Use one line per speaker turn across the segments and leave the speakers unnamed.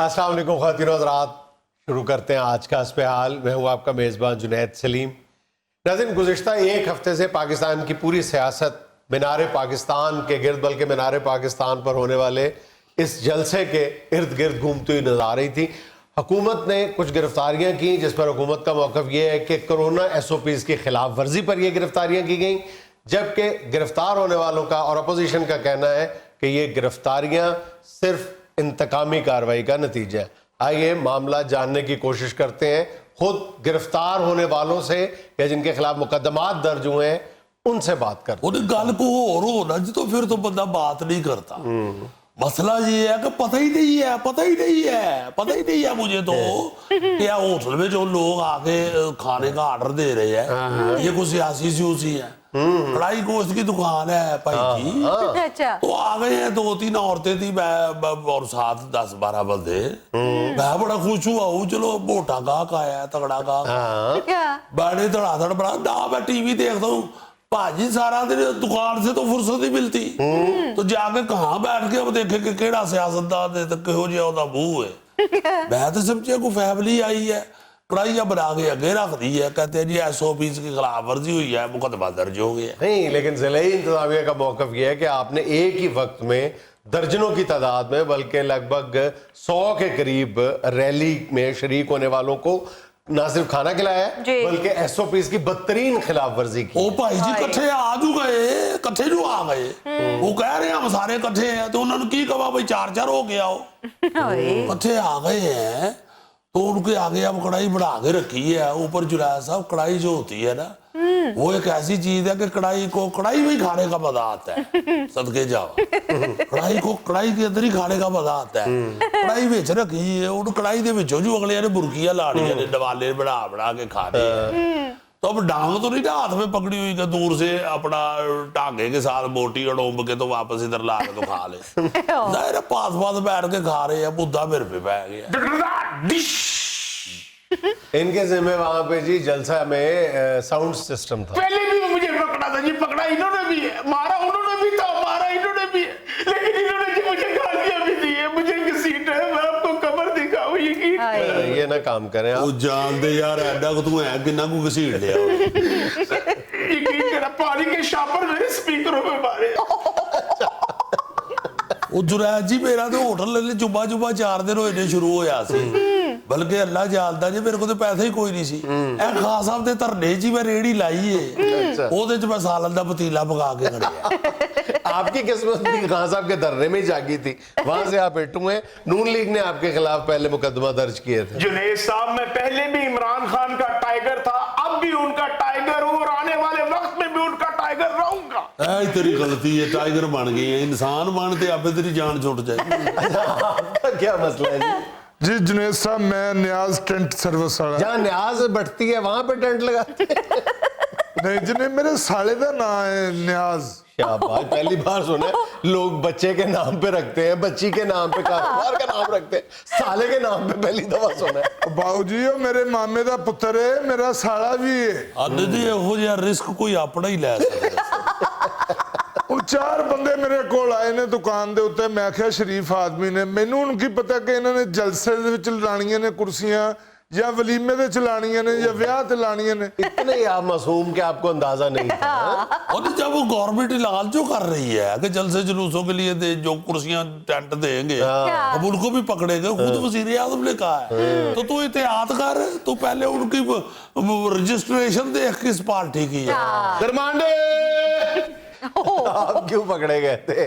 अस्सलाम वालेकुम ख़वातीन और हज़रात, शुरू करते हैं आज का हस्ब हाल। मैं हूँ आपका मेज़बान जुनैद सलीम। नाज़रीन, गुज़िश्ता एक हफ़्ते से पाकिस्तान की पूरी सियासत मीनार पाकिस्तान के गिर्द, बल्कि मीनार पाकिस्तान पर होने वाले इस जलसे के इर्द गिर्द घूमती हुई नजर आ रही थी। हुकूमत ने कुछ गिरफ्तारियाँ की, जिस पर हुकूमत का मौक़िफ़ ये है कि कोरोना SOPs की खिलाफ वर्जी पर ये गिरफ्तारियाँ की गई, जबकि गिरफ्तार होने वालों का और अपोजिशन का कहना है कि ये गिरफ्तारियाँ सिर्फ इंतकामी कार्रवाई का नतीजा है। आइए मामला जानने की कोशिश करते हैं खुद गिरफ्तार होने वालों से या जिनके खिलाफ मुकदमात दर्ज हुए हैं उनसे बात करते हैं।
गल को और होना जी, तो फिर तो बंदा बात नहीं करता। मसला ये है कि पता ही नहीं है मुझे तो क्या होटल में जो लोग आके खाने का ऑर्डर दे रहे हैं ये कुछ सियासी सियासी है। कढ़ाई गोश्त की दुकान है भाई जी।
अच्छा।
तो आ गए हैं 2-3 औरतें थी, मैं और साथ 10-12 बंदे। मैं बड़ा खुश हुआ हूँ, चलो मोटा गाहक आया है, तगड़ा गाहक। बैठे धड़ाधड़ बड़ा ना, मैं टीवी देखता हूँ भाजी, सारा दिन दुकान से तो फुर्सत नहीं मिलती, तो जाके कहाँ बैठ के अब देखे कि केड़ा सियासतदान है, कहो जी ओदा मुंह है। मैं तो समझिया कोई फैमिली आई है, कढ़ाइयाँ बना के आगे रख दी है, कहते हैं जी SOPs की खिलाफ वर्जी हुई है, मुकदमा दर्ज हो गया।
नहीं, लेकिन ज़िले इंतज़ामिया का मौक़िफ़ ये है कि आपने एक ही वक्त में दर्जनों की तादाद में, बल्कि लगभग 100 के करीब रैली में शरीक होने वालों को ना सिर्फ खाना खिलाया है बल्कि SOPs की बदतरीन खिलाफ वर्जी की।
ओ भाई जी कट्ठे आजू गए, कट्ठे जो आ गए, वो कह रहे हैं हम सारे कट्ठे हैं, तो उन्होंने की कहा भाई 4-4 हो गया हो। कट्ठे आ गए हैं तो उनके आगे अब कढ़ाई बढ़ा के रखी है। ऊपर जुलाया साहब, कढ़ाई जो होती है ना वो एक ऐसी चीज है कि कढ़ाई में खाने का मजा आता है। सदके जाओ, कढ़ाई के अंदर ही खाने का मजा आता है। कढ़ाई बेच रखी है, उन कढ़ाई दे विचों जो अगले ने बुरकियां लाड़ियां ने डवाले बना के खाने। तो अब डांग तो नहीं ना हाथ में पकड़ी हुई कि दूर से अपना टांगे के साथ मोटी अड़ोंब के तो वापस इधर ला के तो खा ले। पास बैठ के खा रहे हैं, बुद्धा मेरे पे पै गया।
इनके जिम्मे वहां पे जी जलसा में साउंड सिस्टम था।
पहले भी मुझे पकड़ा था जी, पकड़ा इन्होंने भी है, मारा उन्होंने भी था, मारा इन्होंने भी है, लेकिन इन्होंने जी मुझे गालियां भी दी है। मुझे घसीट है, मैं आपको कमर दिखाऊं,
ये ना काम करें आप।
जान दे यार, ऐडा को तू है किन्ना को घसीट लिया।
यकीन करा, पानी के शापर मेरे स्पीकरों में मारे।
जुरैद जी मेरा तो होटल जुबा 4 दिन होए शुरू होया सी, बल्कि अल्लाह जानदा जी मेरे को तो पैसा ही कोई नहीं सी। ए खान साहब दे धरने जी मैं रेड़ी लाई है, ओदे च मैं सालन दा पतीला पका के खड़िया।
आपकी किस्मत भी खान साहब के धरने में ही जागी थी, वहां से आप हिट हुए। नून लीग ने आपके खिलाफ पहले मुकदमा दर्ज किए थे।
जुनैद साहब, मैं पहले भी इमरान खान का टाइगर था, अब भी उनका टाइगर हूं और आने वाले वक्त में भी उनका टाइगर रहूंगा।
ऐ तेरी गलती है, टाइगर बन गई है, इंसान बनते अब तेरी जान छूट जाएगी।
आपका क्या मसला है
जी? जुनैद साहब, मैं न्याज टेंट सर्विस वाला।
जहाँ न्याज बढ़ती है वहां पे टेंट लगाते
नहीं जी, नहीं, मेरे साले का नाम है न्याज।
शाबाश, पहली बार सुना है लोग बच्चे के नाम पे रखते हैं, बच्ची के नाम पे कारोबार का नाम रखते हैं, साले के नाम पे पहली दफा सुना है।
बाबूजी ओ मेरे मामे का पुत्र है, मेरा साला भी है।
अद जी एहो जिहा रिस्क कोई अपना ही लै सकदा।
4 बंदे मेरे कोल आए ने दुकान दे उत्ते, मैं आख्या शरीफ आदमी ने, मैनू हुण की पता कि इन्होंने जलसे दे विच लाणियां ने कुर्सियां या वलीमे दे चलाणियां ने या ब्याह ते लाणियां ने।
इतने ही आप मासूम के आपको अंदाजा नहीं था।
और जब वो गवर्नमेंट इलाज जो कर रही है कि जलसे जुलूसों के लिए दे जो कुर्सियां टेंट देंगे, अब उनको भी पकड़ेंगे। खुद वजीर आज़म ने कहा है, तो तू एहतियात कर, तू पहले उनकी रजिस्ट्रेशन देख किस पार्टी की है।
दरमांडे
आप क्यों पकड़े गए थे?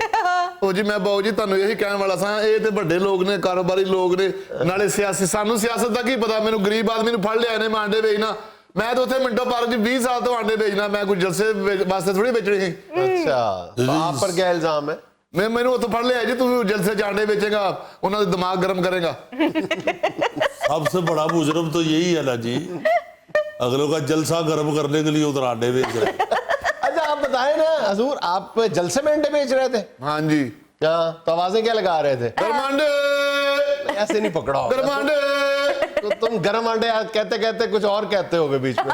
ओ जी, मैं बाबू जी ਤੁਹਾਨੂੰ ਇਹੀ ਕਹਿਣ ਵਾਲਾ ਸਾਂ, ਇਹ ਤੇ ਵੱਡੇ ਲੋਕ ਨੇ, ਕਾਰੋਬਾਰੀ ਲੋਕ ਨੇ, ਨਾਲੇ ਸਿਆਸੀ, ਸਾਨੂੰ ਸਿਆਸਤ ਦਾ ਕੀ ਪਤਾ। ਮੈਨੂੰ ਗਰੀਬ ਆਦਮੀ ਨੂੰ ਫੜ ਲਿਆ ਨੇ, ਮੈਂ ਆਂਡੇ ਵੇਚਣਾ। ਮੈਂ ਤਾਂ ਉੱਥੇ ਮਿੰਟੋ ਪਾਰਕ 'ਚ 20 ਸਾਲ ਤੋਂ ਆਂਡੇ ਵੇਚਣਾ, ਮੈਂ ਕੋਈ ਜਲਸੇ ਵਾਸਤੇ ਥੋੜੀ ਵੇਚਣੇ।
अच्छा, तो आप पर क्या इल्जाम है?
ਮੈਨੂੰ ਉੱਥੋਂ ਫੜ ਲਿਆ ਜੀ, ਤੂੰ ਜਲਸੇ 'ਚ ਆਂਡੇ ਵੇਚੇਗਾ, ਉਹਨਾਂ ਦਾ ਦਿਮਾਗ ਗਰਮ ਕਰੇਗਾ।
सबसे बड़ा मुजरम तो यही है ना जी, अगलों का जलसा गर्म करने के लिए उधर आंडे बेच रहे हैं।
अच्छा, आप बताए ना हजूर, आप जलसे में अंडे बेच रहे थे?
हाँ जी।
क्या तो आवाजें क्या लगा रहे थे?
दरमांडे
ऐसे नहीं पकड़ा होगा।
दरमांडे
तो तुम गरम अंडे कहते कहते कुछ और कहते होगे बीच में।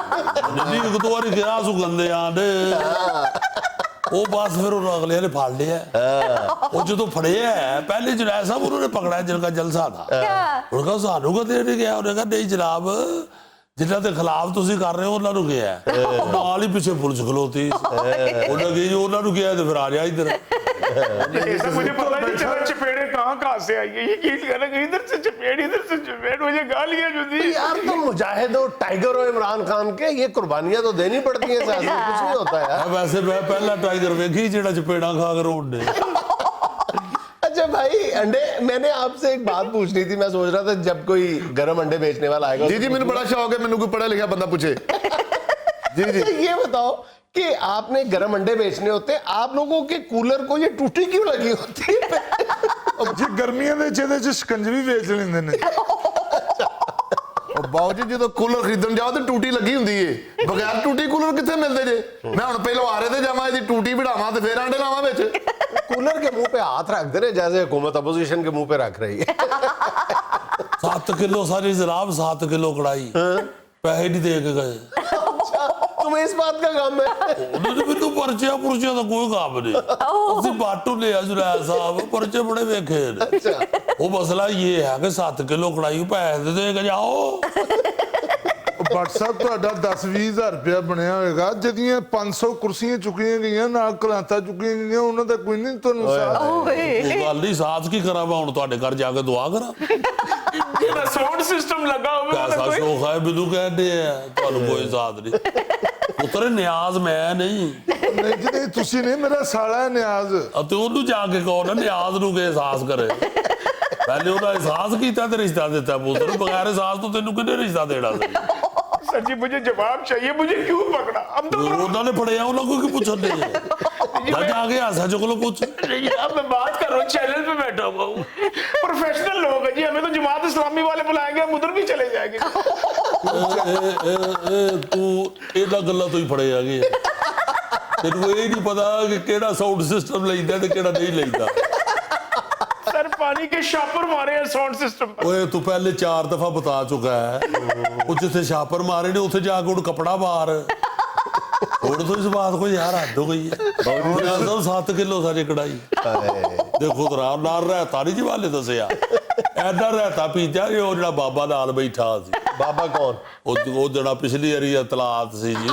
जी, तो और खिला सुगंधे आंडे। ਉਹ ਬਸ ਫਿਰ ਉਹ ਅਗਲੇ ਨੇ ਫੜ ਲਿਆ ਉਹ ਜਦੋਂ ਫੜਿਆ ਪਹਿਲੇ ਜੁਨੈਦ ਸਾਹਿਬ ਉਹਨਾਂ ਨੇ ਪਕੜਿਆ ਜਿਨ੍ਹਾਂ ਦਾ ਜਲਸਾ ਥਾ ਉਹਨਾਂ ਕਹਾ ਸਾਨੂੰ ਕਦੇ ਨਹੀਂ ਗਿਆ ਉਹਨੇ ਕਹਾ ਨਹੀਂ ਜਨਾਬ ਜਿਨ੍ਹਾਂ ਦੇ ਖਿਲਾਫ ਤੁਸੀਂ ਕਰ ਰਹੇ ਹੋ ਉਹਨਾਂ ਨੂੰ ਗਿਆ ਨਾਲ ਹੀ ਪਿੱਛੇ ਪੁਲਿਸ ਖਲੋਤੀ ਉਹਨਾਂ ਕੀ ਉਹਨਾਂ ਨੂੰ ਗਿਆ ਤੇ ਫਿਰ ਆ ਜਾ ਇੱਧਰ
ऐसा मुझे पता नहीं चला चपेड़े कहाँ से आई है, ये चीज अलग, इधर से चपेड़ मुझे गालियां जो दी।
यार तो मुजाहिद हो, टाइगर हो इमरान खान के, ये कुर्बानियां तो देनी पड़ती हैं, सियासत में कुछ नहीं होता यार।
वैसे मैं पहला टाइगर वेखी जेड़ा चपेड़ा खा के रोड ने।
अच्छा भाई अंडे, मैंने आपसे एक बात पूछनी थी, मैं सोच रहा था जब कोई गरम अंडे बेचने वाला आएगा।
जी मैंने बड़ा शौक है, मैंने कोई पढ़ा लिखा बंदा पूछे। जी जी
ये बताओ कि आपने गरम अंडे बेचने होते, आप लोगों के कूलर को ये टूटी क्यों लगी होती है?
ਜੀ ਗਰਮੀਆਂ ਦੇ ਚ ਸ਼ਿਕੰਜਵੀ ਵੇਚ ਲੈਂਦੇ ਨੇ।
ਬਾਉ ਜੀ ਜਦੋਂ ਕੂਲਰ ਖਰੀਦਣ ਜਾਓ ਤੇ ਟੂਟੀ ਲੱਗੀ ਹੁੰਦੀ ਏ, ਬਗੈਰ ਟੂਟੀ ਕੂਲਰ ਕਿੱਥੇ ਮਿਲਦੇ ਜੇ? ਮੈਂ ਹੁਣ ਪਹਿਲਾਂ ਆਰੇ ਤੇ ਜਾਵਾਂ, ਇਹਦੀ ਟੂਟੀ ਵੜਾਵਾਂ ਤੇ ਫੇਰ ਆਂਡੇ ਲਾਵਾਂ ਵਿੱਚ।
कूलर के मुंह पे हाथ रख दे रहे जैसे हुकूमत अपोजिशन के मुंह पे रख रही है।
7 किलो सारी जनाब, 7 किलो कढ़ाई पैसे नहीं दे के गए।
तुम्हें इस बात का गम है?
उन्होंने मैनू परचिया पुरचिया का कोई काम नहीं, ਅਸੀਂ ਬਾਟੂ ਲਿਆ ਜੁਨੈਦ ਸਾਹਿਬ, ਪਰਚੇ ਬੜੇ ਵੇਖੇ ਨੇ। ਉਹ ਮਸਲਾ ਇਹ ਹੈ ਕਿ 7 ਕਿਲੋ ਕੜਾਈ ਪੈਸੇ ਦੇ ਕੇ ਜਾਓ।
WhatsApp ਤੁਹਾਡਾ 10-20 ਹਜ਼ਾਰ ਰੁਪਇਆ ਬਣਿਆ ਹੋਏਗਾ, ਜਿਹਦੀਆਂ 500 ਕੁਰਸੀਆਂ ਚੁੱਕੀਆਂ ਗਈਆਂ, ਨਾਲ ਕਲਾਂਤਾਂ ਚੁੱਕੀਆਂ ਗਈਆਂ, ਉਹਨਾਂ ਦਾ ਕੋਈ ਨਹੀਂ ਤੁਹਾਨੂੰ ਸਾਥ।
ਉਹ ਗੱਲ ਨਹੀਂ, ਸਾਥ ਕੀ ਕਰਾਂ ਮੈਂ ਹੁਣ ਤੁਹਾਡੇ ਘਰ ਜਾ ਕੇ ਦੁਆ ਕਰਾਂ?
ਜਿਹੜਾ ਸਾਊਂਡ ਸਿਸਟਮ ਲੱਗਾ ਹੋਵੇ ਉਹਦਾ
ਪੈਸਾ
ਕੋਈ
ਸ਼ੌਕ ਹੈ ਮੈਨੂੰ ਕਹਿੰਦੇ ਆ, ਤੁਹਾਨੂੰ ਕੋਈ ਸਾਥ ਨਹੀਂ। ਪੁੱਤਰ ਨਿਆਜ਼ ਮੈਂ ਨਹੀਂ,
ਨਹੀਂ ਜੀ ਨਹੀਂ, ਤੁਸੀਂ ਨਹੀਂ, ਮੇਰਾ ਸਾਲਾ ਹੈ ਨਿਆਜ਼।
ਅਤੇ ਉਹਨੂੰ ਜਾ ਕੇ ਕਹੋ ਨਾ ਨਿਆਜ਼ ਨੂੰ ਕਿ ਅਹਿਸਾਸ ਕਰੇ। ਪਹਿਲੇ ਉਹਦਾ ਅਹਿਸਾਸ ਕੀਤਾ ਤੇ ਰਿਸ਼ਤਾ ਦਿੱਤਾ। ਪੁੱਤਰ ਬਗੈਰ ਅਹਿਸਾਸ ਤੋਂ ਤੈਨੂੰ ਕਿਹਨੇ ਰਿਸ਼ਤਾ ਦੇਣਾ ਸੀ?
सर जी मुझे जवाब चाहिए, मुझे क्यों पकड़ा? हम तो
ਉਹਨਾਂ ਨੇ ਫੜਿਆ, ਉਹਨਾਂ को क्यों पूछते हैं? जा के आशा जो को पूछ।
अब मैं बात कर रहा हूँ, चैनल पे बैठा हुआ हूँ, प्रोफेशनल लोग हैं जी, हमें तो जमात इस्लामी वाले बुलाएंगे, हम उधर भी चले जाएंगे।
तू ਇਹਨਾਂ ਗੱਲਾਂ ਤੋਂ ਹੀ ਫੜੇ ਆ ਗਏ। ਤੈਨੂੰ ਇਹ ਨਹੀਂ ਪਤਾ ਕਿ ਕਿਹੜਾ ਸਾਊਂਡ ਸਿਸਟਮ ਲੈਂਦਾ ਤੇ ਕਿਹੜਾ ਨਹੀਂ ਲੈਂਦਾ।
सर पानी के शापर मारे हैं साउंड सिस्टम पर।
ਓਏ ਤੂੰ ਪਹਿਲੇ 4 ਦਫਾ ਬਤਾ ਚੁੱਕਾ ਹੈ। ਉਹ ਜਿੱਥੇ ਛਾਪਰ ਮਾਰੇ ਨੇ ਉੱਥੇ ਜਾ ਕੇ ਉਹਨੂੰ ਕੱਪੜਾ ਮਾਰ। ਹੁਣ ਤੋਂ ਇਸ ਬਾਤ ਕੋਈ ਯਾਰ ਹੱਦ ਹੋ ਗਈ ਹੈ। 7 ਕਿਲੋ ਸਾਰੀ ਕੜਾਈ ਦੇਖੋ ਤਰਾ ਨਾਲ ਰਹਿਤਾ ਨਹੀਂ ਜਵਾਲੇ ਦੱਸਿਆ, ਐਡਾ ਰਹਿਤਾ ਪੀਤਾ ਉਹ ਜਿਹੜਾ ਬਾਬਾ ਨਾਲ ਬੈਠਾ ਸੀ।
बाबा कौन?
ਉਹ ਜਿਹੜਾ ਪਿਛਲੀ ਵਾਰੀ ਇਤਲਾਤ ਸੀ ਜੀ,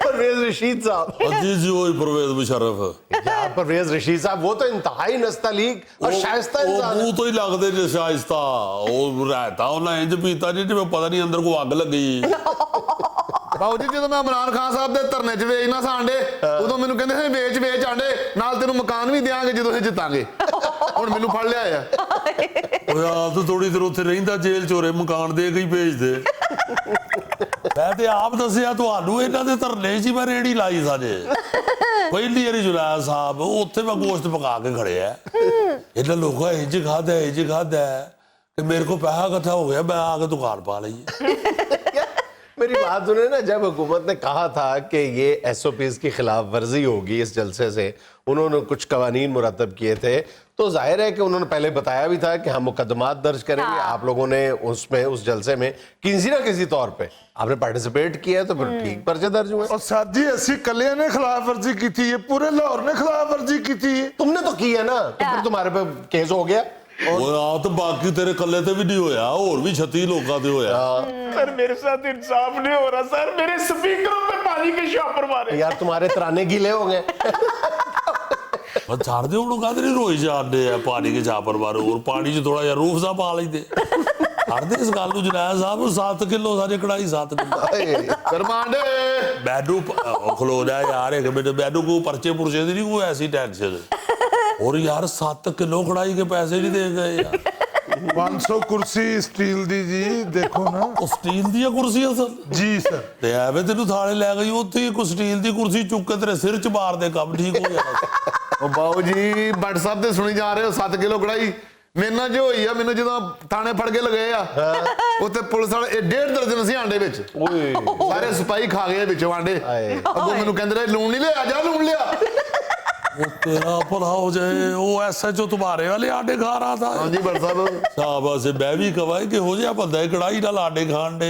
परवेज रशीद साहब।
ਜੀ ਜੀ ਉਹ ਪਰਵੇਜ਼ ਮੁਸ਼ਰਫ।
यार परवेज रशीद साहब वो तो इंतहाई नस्तलीक और शाइस्ता
ਉਹ
इंसान है।
ਮੂੰਹ ਤੋਂ ਹੀ ਲੱਗਦੇ ਨੇ ਸ਼ਾਇਸਤਾ। ਉਹ ਰਹਿਤਾ ਉਹਨਾਂ ਇੰਜ ਪੀਤਾ ਜੀ ਜਿਵੇਂ ਪਤਾ ਨਹੀਂ ਅੰਦਰ ਕੋ ਅੱਗ ਲੱਗੀ।
ਬਾਉ ਜੀ ਜਦੋਂ ਮੈਂ ਇਮਰਾਨ ਖਾਨ ਸਾਹਿਬ ਦੇ ਧਰਨੇ 'ਚ ਵੇਚਣਾ ਸਾਂ ਆਂਡੇ, ਉਦੋਂ ਮੈਨੂੰ ਕਹਿੰਦੇ ਸੀ ਵੇਚ ਆਂਡੇ, ਨਾਲ ਤੈਨੂੰ ਮਕਾਨ ਵੀ ਦਿਆਂਗੇ ਜਦੋਂ ਅਸੀਂ ਜਿੱਤਾਂਗੇ। ਹੁਣ ਮੈਨੂੰ ਫੜ ਲਿਆ ਆ।
ਓਏ ਆਪ ਤਾਂ ਥੋੜੀ ਦੇਰ ਉੱਥੇ ਰਹਿੰਦਾ ਜੇਲ੍ਹ ਚੋਰੇ, ਮਕਾਨ ਦੇ ਕੇ ਹੀ ਭੇਜ ਦੇ। ਮੈਂ ਤੇ ਆਪ ਦੱਸਿਆ ਤੁਹਾਨੂੰ, ਇਹਨਾਂ ਦੇ ਧਰਨੇ 'ਚ ਮੈਂ ਰੇੜੀ ਲਾਈ ਸਾਡੇ ਪਹਿਲੀ ਵਾਰੀ ਜੁਨੈਦ ਸਾਹਿਬ, ਉੱਥੇ ਮੈਂ ਗੋਸ਼ਤ ਪਕਾ ਕੇ ਖੜਿਆ। ਇਹਨਾਂ ਲੋਕਾਂ ਇੰਜ ਖਾਦਾ ਕਿ ਮੇਰੇ को पैसा इकट्ठा हो गया, मैं आके दुकान पा ली।
मेरी बात सुने ना, जब हुकूमत ने कहा था कि ये SOPs की खिलाफ वर्जी होगी इस जलसे से, उन्होंने कुछ कवानीन मुरतब किए थे, तो जाहिर है कि उन्होंने पहले बताया भी था कि हम मुकदमात दर्ज करेंगे। आप लोगों ने उसमें उस जलसे में किसी ना किसी तौर पे आपने पार्टिसिपेट किया, तो फिर ठीक पर्चे दर्ज हुए।
और सर जी ਅਸੀਂ ਕੱਲਿਆਂ ਨੇ ਖਿਲਾਫ ਵਰਜੀ ਕੀਤੀ ਹੈ, ਪੂਰੇ ਲਾਹੌਰ ਨੇ ਖਿਲਾਫ ਵਰਜੀ ਕੀਤੀ ਹੈ।
तुमने तो की है ना, तो फिर तुम्हारे पे केस हो गया।
ਓਏ ਆ ਤਾਂ ਬਾਕੀ ਤੇਰੇ ਕੱਲੇ ਤੇ ਵੀ ਨਹੀਂ ਹੋਇਆ, ਹੋਰ ਵੀ 36 ਲੋਕਾਂ ਤੇ ਹੋਇਆ।
सर मेरे साथ इंसाफ नहीं हो रहा सर, मेरे स्पीकरों पे पानी के शापर मारे।
यार तुम्हारे तराने गीले हो गए।
ਪਰ ਛੱਡ ਦੇ ਉਹਨੂੰ, ਕਾਹਦੇ ਨਹੀਂ ਰੋਈ ਜਾਂਦੇ ਆ ਪਾਣੀ ਕੇ ਛਾਪਰ ਮਾਰੋ, ਹੋਰ ਪਾਣੀ 'ਚ ਥੋੜਾ ਜਿਹਾ ਰੂਹ ਸਾ ਪਾ ਲੈਂਦੇ। ਛੱਡ ਦੇ ਇਸ ਗੱਲ ਨੂੰ ਜੁਨੈਦ ਸਾਹਿਬ। 7 ਕਿਲੋ ਸਾਰੀ ਕੜਾਈ, 7 ਕਿਲੋ
ਕਰਮਾਂਡੇ
ਮੈਨੂੰ ਖਲੋ ਜਾ ਯਾਰ। ਇੱਕ ਮਿੰਟ, ਮੈਨੂੰ ਕੋਈ ਪਰਚੇ ਪੁਰਚੇ ਦੀ ਨਹੀਂ ਕੋਈ ਐਸੀ ਟੈਨਸ਼ਨ। और यार 7 किलो कढ़ाई के पैसे नहीं दे गए यार।
500 ਕੁਰਸੀ ਸਟੀਲ ਦੀ ਜੀ, ਦੇਖੋ ਨਾ।
ਉਹ ਸਟੀਲ ਦੀ ਕੁਰਸੀ ਅਸਲ
ਜੀ ਸਰ।
ਤੇ ਐਵੇਂ ਤੈਨੂੰ ਥਾਲੇ ਲੈ ਗਈ, ਉੱਥੇ ਕੋਈ ਸਟੀਲ ਦੀ ਕੁਰਸੀ ਚੁੱਕ ਕੇ ਤੇਰੇ ਸਿਰ 'ਚ ਮਾਰ ਦੇ, ਕੰਮ ਠੀਕ ਹੋ ਜਾਣਾ।
ਉਹ ਬਾਉ ਜੀ WhatsApp ਤੇ ਸੁਣੀ ਜਾ ਰਹੇ ਹੋ 7 ਕਿਲੋ ਕੜਾਈ। ਮੇਰੇ ਨਾਲ ਜੋ ਹੋਈ ਆ, ਮੈਨੂੰ ਜਦੋਂ ਥਾਣੇ ਫੜ ਕੇ ਲਗਾਏ ਆ, ਉੱਥੇ ਪੁਲਿਸ ਵਾਲੇ 1.5 ਦਰਜਨ ਸੀ ਆਂਡੇ ਵਿੱਚ। ਸਾਰੇ ਸਿਪਾਹੀ ਖਾ ਗਏ ਵਿੱਚੋਂ ਆਂਡੇ। ਅੱਗੋਂ ਮੈਨੂੰ ਕਹਿੰਦੇ ਰਹੇ ਲੂਣ ਨਹੀਂ ਲਿਆ, ਜਾ ਲੂਣ ਲਿਆ।
ਉਹ ਤੇਰਾ ਭਲਾ ਹੋ ਜਾਏ, ਉਹ SHO तुम्हारे वाले आटे खा रहा था।
ਹਾਂਜੀ ਬੜ ਸਾਹਿਬ।
शाबाश, मैं भी कहा कि हो जाए बंदा कढ़ाई नाल आटे खान दे।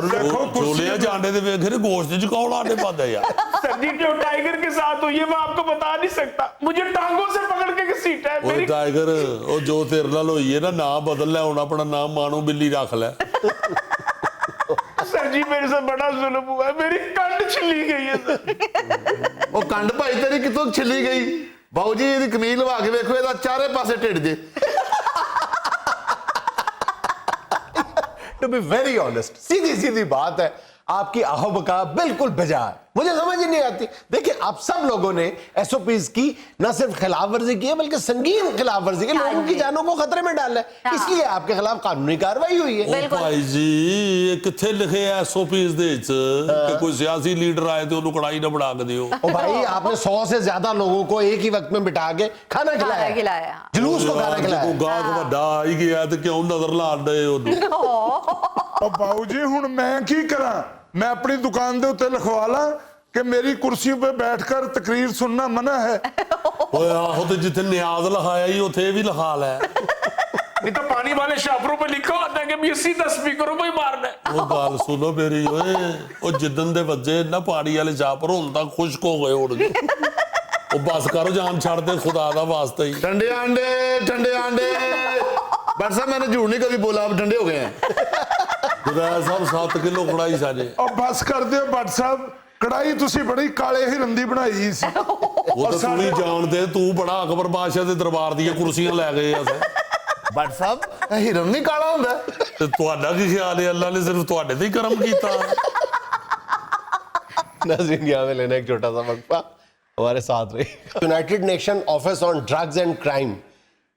और देखो
छोले जाने दे वेखे गोश्त च कौन आने पाता यार।
सर जी जो टाइगर के साथ हुई है मैं आपको बता नहीं सकता, मुझे टांगों से पकड़ के घसीटा है।
ओए टाइगर ओ जो तेरे नाल होई है ना नाम बदल ले, हुण अपना नाम मानो बिल्ली रख ले।
सर जी मेरे से बड़ा जुल्म हुआ है, मेरी कंड छिली गई है सर।
ਉਹ ਕੰਡ ਭਾਈ ਤੇਰੀ ਕਿੱਥੋਂ ਛਿੱਲੀ ਗਈ? ਬਾਊ ਜੀ ਇਹਦੀ ਕਮੀਜ਼ ਲਵਾ ਕੇ ਵੇਖੋ, ਇਹਦਾ ਚਾਰੇ ਪਾਸੇ ਢਿੱਡ ਜੇ।
टू बी वेरी ऑनेस्ट, सीधी सीधी बात है, आपकी आहोबका बिल्कुल बेजा है, मुझे समझ ही नहीं आती। देखिए आप सब लोगों ने एसओपीज की न सिर्फ खिलाफ वर्जी की है बल्कि संगीन खिलाफ वर्जी की, लोगों की जानों को खतरे में डाला है, इसलिए आपके खिलाफ कानूनी कार्रवाई हुई है।
ओ भाई जी ये किथे लिखे एसओपीज दे विच कि कोई सियासी लीडर आए तो उन्हें कड़ाई ना बढ़ा के दियो।
ओ भाई आपने 100 से ज्यादा लोगों को एक ही वक्त में बिठा के खाना खिलाया, जुलूस को खाना खिलाया।
गाहक ਵੱਡਾ ਆਈ ਗਿਆ ਤੇ ਕਿਉਂ ਨਜ਼ਰ ਲਾਣ ਦੇ ਉਹਨੂੰ?
ਉਹ ਬਾਊ ਜੀ ਹੁਣ ਮੈਂ ਕੀ ਕਰਾਂ? ਮੈਂ ਆਪਣੀ ਦੁਕਾਨ ਦੇ ਉੱਤੇ ਲਿਖਵਾ ਲਾਂ कि मेरी कुर्सी पे बैठकर तकरीर सुनना मना है।
ਓਏ ਆਹੋ ਤੇ ਜਿੱਥੇ ਨਿਆਜ਼ ਲਿਖਾਇਆ ਹੀ ਉੱਥੇ ਵੀ ਲਿਖਾ ਲੈ।
नहीं तो पानी वाले शापरों पे लिखा होता है कि भी सीधा स्पीकरों पे ही मारना है।
ਉਹ ਗੱਲ ਸੁਣੋ ਮੇਰੀ ਓਏ, ਉਹ ਜਿੱਦਨ ਦੇ ਵੱਜੇ ਨਾ ਪਾਣੀ ਵਾਲੇ ਛਾਪਰ ਹੁਣ ਤਾਂ ਖੁਸ਼ਕ ਹੋ ਗਏ ਉੜ ਗਏ। ਉਹ ਬਸ ਕਰੋ ਜਾਨ ਛੱਡ ਦੇ ਖੁਦਾ ਦਾ ਵਾਸਤਾ ਹੀ।
ठंडे अंडे ठंडे अंडे। बट साहब मैंने झूठ नहीं कभी बोला, आप ठंडे हो गए हैं।
ਖੁਦਾ ਸਾਹਿਬ 7 ਕਿਲੋ ਕੜਾਈ ਸਾਜੇ।
और बस कर दियो भट्ट साहब, कढ़ाई तुसी बड़ी काले हिरन दी बनाई सी।
ਉਹ ਤਾਂ ਤੂੰ ਵੀ ਜਾਣਦੇ, ਤੂੰ ਬੜਾ ਅਕਬਰ ਬਾਦਸ਼ਾਹ ਦੇ ਦਰਬਾਰ ਦੀਆਂ ਕੁਰਸੀਆਂ ਲੈ ਗਏ ਆ।
भट्ट साहब हिरन नहीं काला हुंदा?
ਤੇ ਤੁਹਾਡਾ ਕੀ ਖਿਆਲ ਹੈ? ਅੱਲਾ ਨੇ ਸਿਰਫ ਤੁਹਾਡੇ ਤੇ ਹੀ ਕਰਮ ਕੀਤਾ।
नाज़रीन यहाँ में लेना एक छोटा सा वक्फा, हमारे साथ रही। United nation office on drugs and crime,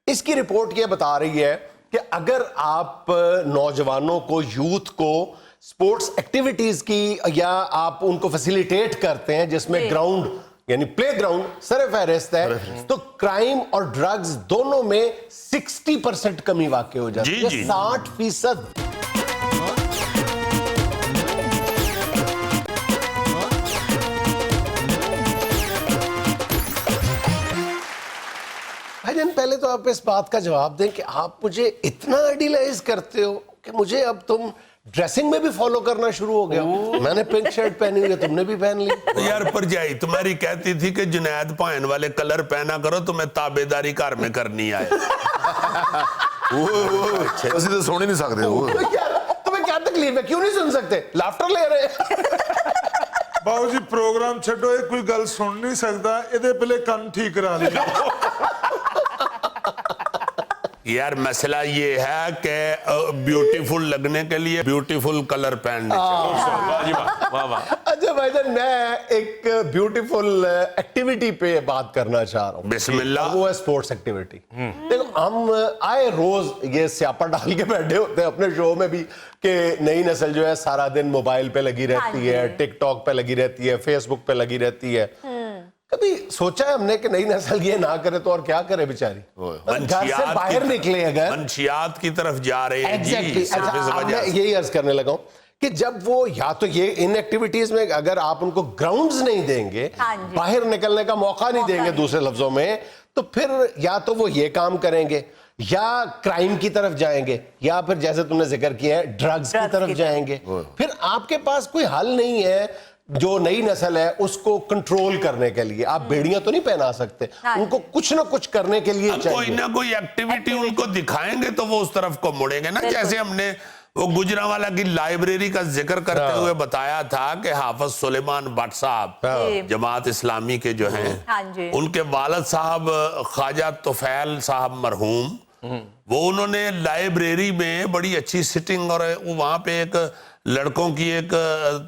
इसकी रिपोर्ट ये बता रही है कि अगर आप नौजवानों को, यूथ को स्पोर्ट्स एक्टिविटीज की या आप उनको फैसिलिटेट करते हैं जिसमें ग्राउंड यानी प्ले ग्राउंड सर फहरिस्त है, तो क्राइम और ड्रग्स दोनों में 60% कमी वाकई हो जाती है। 60%। भाईजान पहले तो आप इस बात का जवाब दें कि आप मुझे इतना आइडियलाइज करते हो कि मुझे अब तुम ड्रेसिंग में भी फॉलो करना शुरू हो गया। मैंने पिंक शर्ट पहनी हुई है, तुमने भी पहन ली।
यार परजाई तुम्हारी कहती थी कि जुनैद पाइन वाले कलर पहना करो, तुम्हें ताबेदारी घर में करनी आए।
ਅਸੀਂ ਤਾਂ ਸੁਣ ਹੀ ਨਹੀਂ ਸਕਦੇ।
तुम्हें क्या तकलीफ है, क्यों नहीं सुन सकते? लाफ्टर ले रहे।
बाबू जी प्रोग्राम छड्डो, ये कोई गल सुन नहीं सकता, ਇਹਦੇ ਪਹਿਲੇ ਕੰਨ ठीक करा लीजिए।
यार मसला ये है कि ब्यूटीफुल लगने के लिए ब्यूटीफुल कलर पहनने चाहिए।
वाह जी वाह, वाह वाह।
अच्छा भाईजान मैं एक ब्यूटीफुल एक्टिविटी पे बात करना चाह रहा हूँ।
बिस्मिल्लाह।
वो है स्पोर्ट्स एक्टिविटी। देखो हम आए रोज ये स्यापा डाल के बैठे होते हैं अपने शो में भी कि नई नस्ल जो है सारा दिन मोबाइल पे लगी रहती है, टिकटॉक पे लगी रहती है, फेसबुक पे लगी रहती है। कभी सोचा है हमने कि नई नस्ल ये ना करे तो और क्या करे बेचारी? घर से बाहर निकले अगर
मंशियात की तरफ जा रहे हैं।
Exactly. अच्छा, मैं यही अर्ज करने लगा हूं कि जब वो या तो ये इन एक्टिविटीज में अगर आप उनको ग्राउंड्स नहीं देंगे, बाहर निकलने का मौका नहीं देंगे दूसरे लफ्जों में, तो फिर या तो वो ये काम करेंगे या क्राइम की तरफ जाएंगे या फिर जैसे तुमने जिक्र किया है ड्रग्स की तरफ जाएंगे। फिर आपके पास कोई हल नहीं है जो नई नस्ल है उसको कंट्रोल करने के लिए। आप बेड़ियां तो नहीं पहना सकते, उनको कुछ ना कुछ करने के लिए चाहिए।
कोई ना कोई एक्टिविटी उनको दिखाएंगे तो वो उस तरफ को मुड़ेंगे ना। जैसे हमने वो गुजरांवाला की लाइब्रेरी का जिक्र करते हुए बताया था कि हाफिज सुलेमान भट्ट साहब जमात इस्लामी के जो हैं, उनके वालिद साहब ख्वाजा तुफैल साहब मरहूम, वो उन्होंने लाइब्रेरी में बड़ी अच्छी सिटिंग और वहां पे एक लड़कों की एक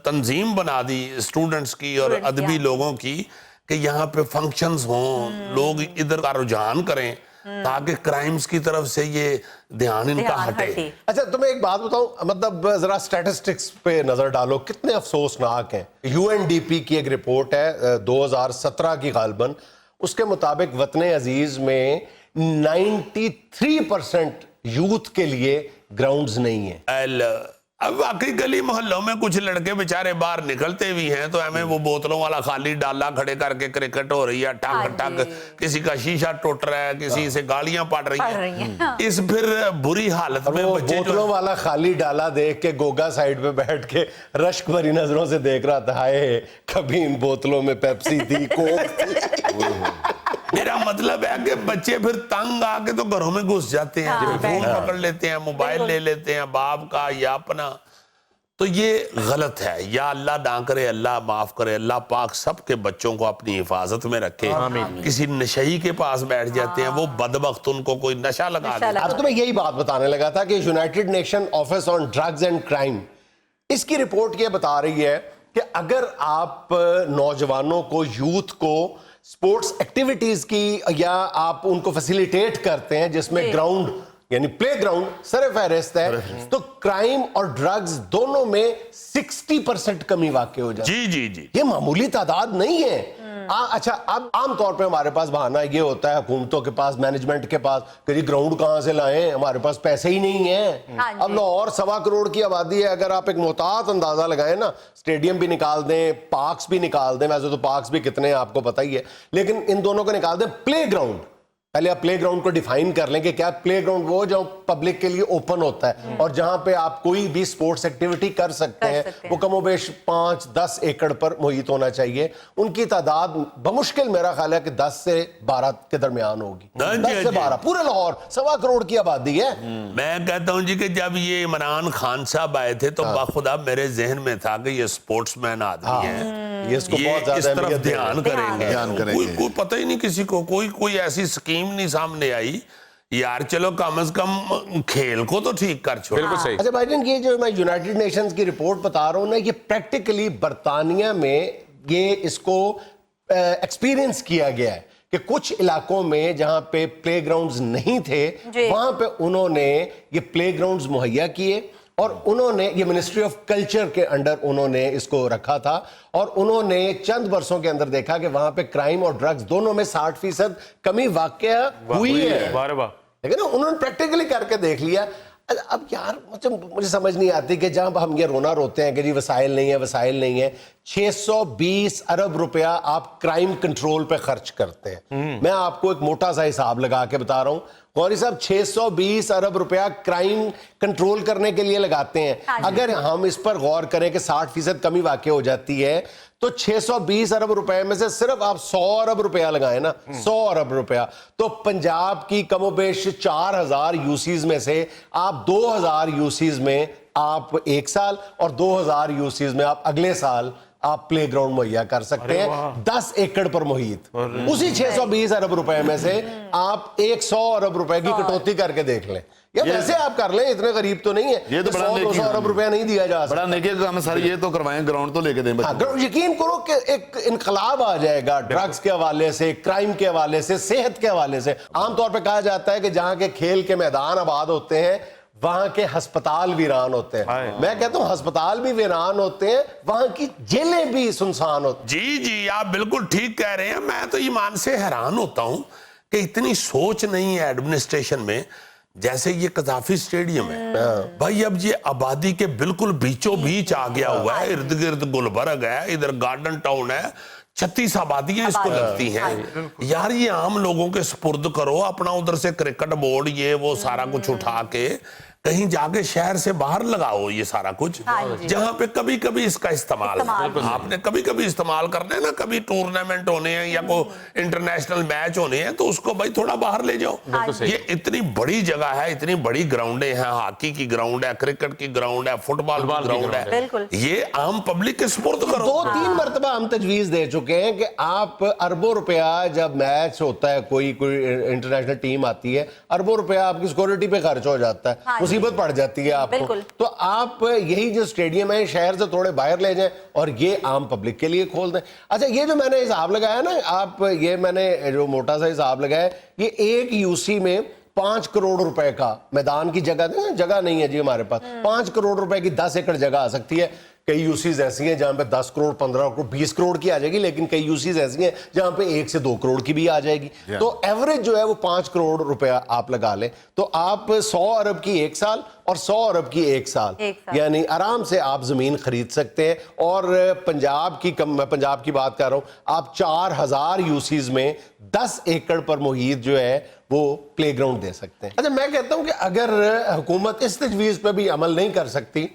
तंजीम बना दी, स्टूडेंट्स की और अदबी लोगों की, कि यहाँ पे फंक्शंस हों, लोग इधर का रुझान करें ताकि क्राइम्स की तरफ से ये ध्यान इनका हटे।
अच्छा तुम्हें एक बात बताऊं, मतलब जरा स्टैटिस्टिक्स पे नजर डालो, कितने अफसोसनाक हैं। यूएनडीपी की एक रिपोर्ट है 2017 की गालबन, उसके मुताबिक वतन अजीज में 93% यूथ के लिए ग्राउंड्स नहीं है।
अब वाकई गली मोहल्लों में कुछ लड़के बेचारे बाहर निकलते भी हैं तो हमें वो बोतलों वाला खाली डाला खड़े करके क्रिकेट हो रही है, टक टक, किसी का शीशा टूट रहा है, किसी से गालियां पड़ रही हैं। इस फिर बुरी हालत में
वो
बच्चे
बोतलों वाला खाली डाला देख के गोगा साइड पे बैठ के रश्क भरी नजरों से देख रहा था, हाय कभी इन बोतलों में पेप्सी थी, कोक थी।
मेरा मतलब है कि बच्चे फिर तंग आके तो घरों में घुस जाते हैं, फोन पकड़ लेते हैं, मोबाइल ले लेते हैं बाप का या अपना। तो ये गलत है। या अल्लाह ना करे, अल्लाह माफ करे, अल्लाह पाक सबके बच्चों को अपनी हिफाजत में रखे। किसी नशई के पास बैठ जाते हैं, वो बदबख्त उनको कोई नशा लगा देता है।
अब तो मैं यही बात बताने लगा था कि United nation office on drugs and crime, इसकी रिपोर्ट ये बता रही है कि अगर आप नौजवानों को, यूथ को स्पोर्ट्स एक्टिविटीज की या आप उनको फैसिलिटेट करते हैं जिसमें ग्राउंड यानी प्ले ग्राउंड सर फहरिस्त है, तो क्राइम और ड्रग्स दोनों में 60% कमी वाकई हो जाती है।
जी जी जी,
ये मामूली तादाद नहीं है। अच्छा, अब आमतौर पे हमारे पास बहाना ये होता है हुकूमतों के पास, मैनेजमेंट के पास, कि जी ग्राउंड कहां से लाएं, हमारे पास पैसे ही नहीं है। अब लाहौर 1.25 करोड़ की आबादी है, अगर आप एक मोहतात अंदाजा लगाएं ना, स्टेडियम भी निकाल दें, पार्क्स भी निकाल दें, वैसे तो पार्क्स भी कितने हैं आपको पता ही है, लेकिन इन दोनों को निकाल दें, प्ले ग्राउंड, पहले आप प्ले ग्राउंड को डिफाइन कर लें कि क्या प्ले ग्राउंड वो जो पब्लिक के लिए ओपन होता है और जहां पे आप कोई भी स्पोर्ट्स एक्टिविटी कर सकते हैं, वो कमोबेश 5-10 एकड़ पर मुहित होना चाहिए। उनकी तादाद बमुश्किल मेरा ख्याल है कि 10 से 12 के दरमियान होगी। 10 से 12 पूरे लाहौर 1.25 करोड़ की आबादी है।
मैं कहता हूं जी कि जब ये इमरान खान साहब आए थे तो बाखुदा मेरे जहन में था कि ये स्पोर्ट्समैन आदमी है,
ये इसको
ये
बहुत
इस
ज्यादा
तरफ
अहमियत देंगे।
ध्यान करेंगे। कोई पता ही नहीं किसी को, कोई ऐसी स्कीम नहीं सामने आई यार, चलो कम से कम खेल को तो ठीक कर छोड़।
बिल्कुल सही।
अच्छा भाईजान, ये जो मैं यूनाइटेड नेशंस की रिपोर्ट बता रहा हूं ना, ये प्रैक्टिकली बर्तानिया में ये इसको एक्सपीरियंस किया गया है कि कुछ इलाकों में जहां पे प्ले ग्राउंड्स नहीं थे, वहां पे उन्होंने ये प्ले ग्राउंड्स मुहैया किए और उन्होंने ये मिनिस्ट्री ऑफ कल्चर के अंडर उन्होंने इसको रखा था और उन्होंने चंद वर्षों के अंदर देखा कि वहां पे क्राइम और ड्रग्स दोनों में 60% कमी वाकया हुई है। लेकिन उन्होंने प्रैक्टिकली करके देख लिया। अब यार मुझे समझ नहीं आती कि जहां हम ये रोना रोते हैं कि जी वसाइल नहीं है, वसाइल नहीं है, 620 अरब रुपया आप क्राइम कंट्रोल पे खर्च करते हैं। मैं आपको एक मोटा सा हिसाब लगा के बता रहा हूं गौरी साहब, 620 अरब रुपया क्राइम कंट्रोल करने के लिए लगाते हैं। अगर हम इस पर गौर करें कि 60% कमी वाकई हो जाती है तो 620 अरब रुपए में से सिर्फ आप 100 अरब रुपया लगाएं ना, 100 अरब रुपया, तो पंजाब की कमोबेश 4000 यूसीज में से आप 2000 यूसीज में आप एक साल और 2000 यूसीज में आप अगले साल आप प्ले ग्राउंड मुहैया कर सकते हैं 10 एकड़ पर मुहित। उसी 620 अरब रुपए में से आप 100 अरब रुपए की कटौती करके देख लें, या वैसे आप कर लें, इतने गरीब तो नहीं है,
ये तो बड़ा
100-200 अरब रुपया नहीं दिया जा सकता।
बड़ा नेकी का काम है सर, ये तो करवाएं, ग्राउंड तो लेके दें बच्चों।
यकीन करो कि एक इनकलाब आ जाएगा ड्रग्स के हवाले से, क्राइम के हवाले से, सेहत के हवाले से। आमतौर पर कहा जाता है कि जहां के खेल के मैदान आबाद होते हैं वहां के अस्पताल वीरान होते हैं। मैं कहता हूं अस्पताल भी वीरान होते हैं, वहां की जेलें भी सुनसान होती।
जी जी, आप बिल्कुल ठीक कह रहे हैं। मैं तो ईमान से हैरान होता हूं कि इतनी सोच नहीं है एडमिनिस्ट्रेशन में। जैसे ये कजाफी स्टेडियम है भाई, अब ये आबादी के बिल्कुल बीचों बीच आ गया हुआ है, इर्द गिर्द गुलबर्ग है, इधर गार्डन टाउन है, 36 आबादियां इसको लगती हैं। यार ये आम लोगों के सुपुर्द करो अपना, उधर से क्रिकेट बोर्ड ये वो सारा कुछ उठा के कहीं जाके शहर से बाहर लगाओ ये सारा कुछ, जहां पे कभी कभी इसका इस्तेमाल आपने कभी कभी इस्तेमाल करना है ना, कभी टूर्नामेंट होने हैं या कोई इंटरनेशनल मैच होने हैं तो उसको भाई थोड़ा बाहर ले जाओ। ये इतनी बड़ी जगह है, इतनी बड़ी ग्राउंडें हैं, हॉकी की ग्राउंड है, क्रिकेट की ग्राउंड है, फुटबॉल की ग्राउंड है, ये आम पब्लिक के सुपुर्द करो।
2-3 मरतबा हम तजवीज दे चुके हैं कि आप अरबों रुपया, जब मैच होता है, कोई इंटरनेशनल टीम आती है, अरबों रुपया आपकी सिक्योरिटी पे खर्च हो जाता है, मुसीबत पड़ जाती है आपको। तो आप यही जो स्टेडियम है शहर से थोड़े बाहर ले जाएं और ये आम पब्लिक के लिए खोल दें। अच्छा, ये जो मैंने हिसाब लगाया ना, आप ये मैंने जो मोटा सा हिसाब लगाया, ये एक यूसी में 5 करोड़ रुपए का मैदान की जगह नहीं है जी हमारे पास, 5 करोड़ रुपए की 10 एकड़ जगह आ सकती है। कई यूसीज ऐसी हैं जहाँ पे 10 करोड़ 15 करोड़ 20 करोड़ की आ जाएगी, लेकिन कई यूसीज ऐसी हैं जहाँ पे 1 से 2 करोड़ की भी आ जाएगी। तो एवरेज जो है वो 5 करोड़ रुपया आप लगा लें, तो आप 100 अरब की 1 साल और 100 अरब की 1 साल यानी आराम से आप जमीन खरीद सकते हैं। और पंजाब की बात कर रहा हूँ, आप 4000 यूसीज में 10 एकड़ पर मुहित जो है वो प्ले ग्राउंड दे सकते हैं। अच्छा, मैं कहता हूं कि अगर हुकूमत इस तजवीज पर भी अमल नहीं कर सकती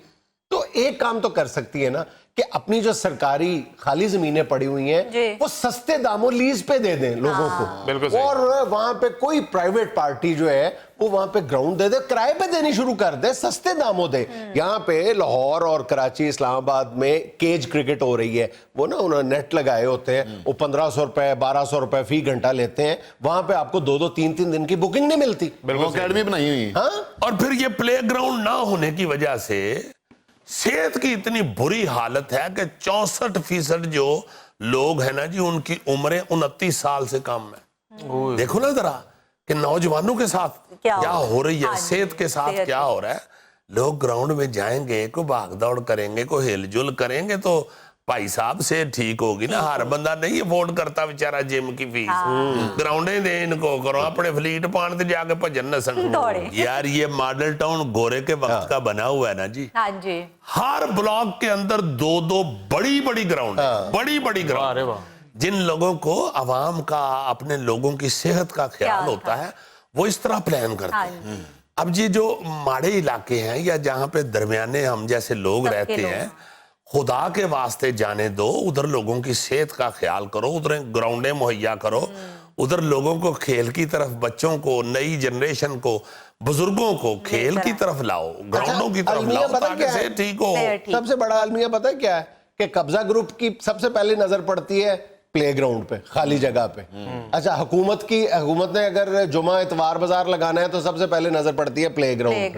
तो एक काम तो कर सकती है ना कि अपनी जो सरकारी खाली जमीनें पड़ी हुई हैं वो सस्ते दामों लीज पे दे दें लोगों को,
बिल्कुल सही।
और वहां पे कोई प्राइवेट पार्टी जो है वो वहां पे ग्राउंड दे दे, किराए पे देनी शुरू कर दे, सस्ते दामों दे। यहाँ पे लाहौर और कराची इस्लामाबाद में केज क्रिकेट हो रही है, वो ना उन्होंने नेट लगाए होते हैं, वो 1500 रुपए 1200 रुपए फी घंटा लेते हैं, वहां पे आपको 2-2 3-3 दिन की बुकिंग नहीं मिलती।
अकेडमी बनाई हुई है।
हाँ,
और फिर ये प्ले ग्राउंड ना होने की वजह से सेहत की इतनी बुरी हालत है कि 64% जो लोग हैं ना जी, उनकी उम्रें 29 साल से कम है। देखो ना जरा कि नौजवानों के साथ क्या हो रही है, सेहत के साथ क्या हो रहा है। लोग ग्राउंड में जाएंगे, को भाग दौड़ करेंगे, को हिलजुल करेंगे तो भाई साहब से ठीक होगी ना। हर बंदा नहीं अफोर्ड करता बेचारा जिम की फीस। ग्राउंडे दे इनको, करो अपने फ्लीट पान ते जाके भजन नसन। यार ये मॉडल टाउन गोरे के वक्त का बना हुआ है ना जी।
हाँ जी,
हर ब्लॉक के अंदर 2-2 बड़ी ग्राउंड है, बड़ी ग्राउंड। जिन लोगों को अवाम का, अपने लोगों की सेहत का ख्याल होता है, वो इस तरह प्लान करते हैं। अब ये जो माड़े इलाके हैं या जहाँ पे दरमियाने हम जैसे लोग रहते हैं, खुदा के वास्ते जाने दो, उधर लोगों की सेहत का ख्याल करो, उधर ग्राउंडें मुहैया करो, उधर लोगों को खेल की तरफ, बच्चों को, नई जनरेशन को, बुजुर्गों को खेल की तरफ लाओ, ग्राउंडों की तरफ लाओ ताकि सेहत ठीक हो।
सबसे बड़ा अलमिया पता है क्या है कि कब्जा ग्रुप की सबसे पहले नजर पड़ती है प्ले ग्राउंड पे, खाली जगह पे। अच्छा, हुकूमत ने अगर जुमा इतवार बाजार लगाना है तो सबसे पहले नजर पड़ती है प्ले ग्राउंड।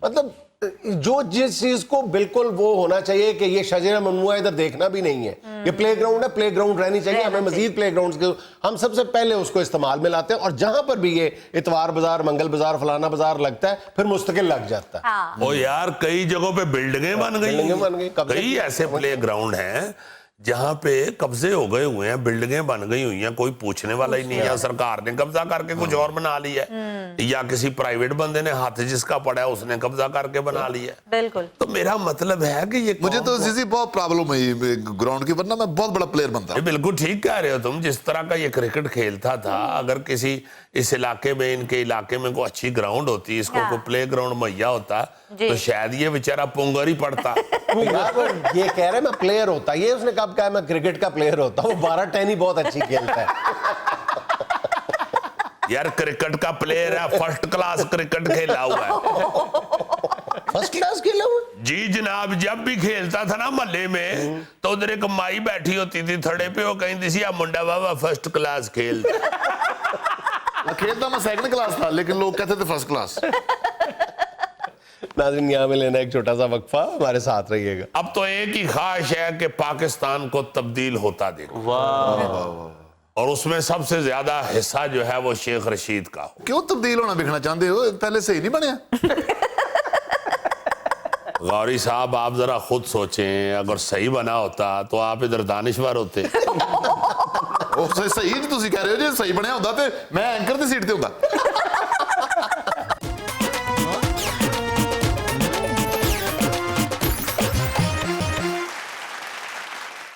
मतलब जो जिस चीज को बिल्कुल वो होना चाहिए कि ये शजर ममनुआ इधर देखना भी नहीं है, ये प्ले ग्राउंड है, प्ले ग्राउंड रहनी चाहिए, हमें मजीद प्ले ग्राउंड, हम सबसे पहले उसको इस्तेमाल में लाते हैं। और जहां पर भी ये इतवार बाजार, मंगल बाजार, फलाना बाजार लगता है, फिर मुस्तकिल लग जाता है।
ओ यार, कई जगहों पे बिल्डिंगें बन गई, कई ऐसे प्ले ग्राउंड हैं जहां पे कब्जे हो गए हुए हैं, बिल्डिंगें बन गई हुई हैं, कोई पूछने वाला ही नहीं है। सरकार ने कब्जा करके कुछ और बना लिया है, या किसी प्राइवेट बंदे ने हाथ जिसका पड़ा है उसने कब्जा करके बना लिया है।
बिल्कुल।
तो मेरा मतलब है कि ये
मुझे तो इसी बहुत प्रॉब्लम हुई ग्राउंड की, वरना मैं बहुत बड़ा प्लेयर बनता।
बिल्कुल ठीक कह रहे हो तुम। जिस तरह का ये क्रिकेट खेलता था, अगर किसी इस इलाके में, इनके इलाके में कोई अच्छी ग्राउंड होती, इसको कोई प्ले ग्राउंड मुहैया होता, तो शायद ये बेचारा पुंगर ही पड़ता।
ये कह रहे मैं प्लेयर होता, ये उसने कब कहा मैं क्रिकेट का प्लेयर होता हूँ, 12-10 ही बहुत अच्छी खेलता है।
यार क्रिकेट का प्लेयर है, फर्स्ट क्लास क्रिकेट खेला हुआ है।
फर्स्ट क्लास खेला हुआ
जी जनाब। जब भी खेलता था ना महल्ले में, तो उधर एक माई बैठी होती थी थड़े पे, वो कहती थी मुंडा बाबा फर्स्ट क्लास खेल।
खेलता मैं सेकंड क्लास था, लेकिन लोग कहते थे फर्स्ट क्लास।
नाज़रीन, यहाँ में लेना एक छोटा सा वक्फा, हमारे साथ रहिएगा।
अब तो एक ही ख्वाहिश है कि पाकिस्तान को तब्दील होता देखो, और उसमें सबसे ज्यादा हिस्सा जो है वो शेख रशीद का हो।
क्यों तब्दील होना दिखना चाहते हो? पहले सही नहीं बनया।
गौरी साहब, आप जरा खुद सोचें, अगर सही बना होता तो आप इधर दानिशवर होते।
सही तुसी कह रहे हो जी, सही बनया होता तो मैं एंकर दी सीट ते होंदा।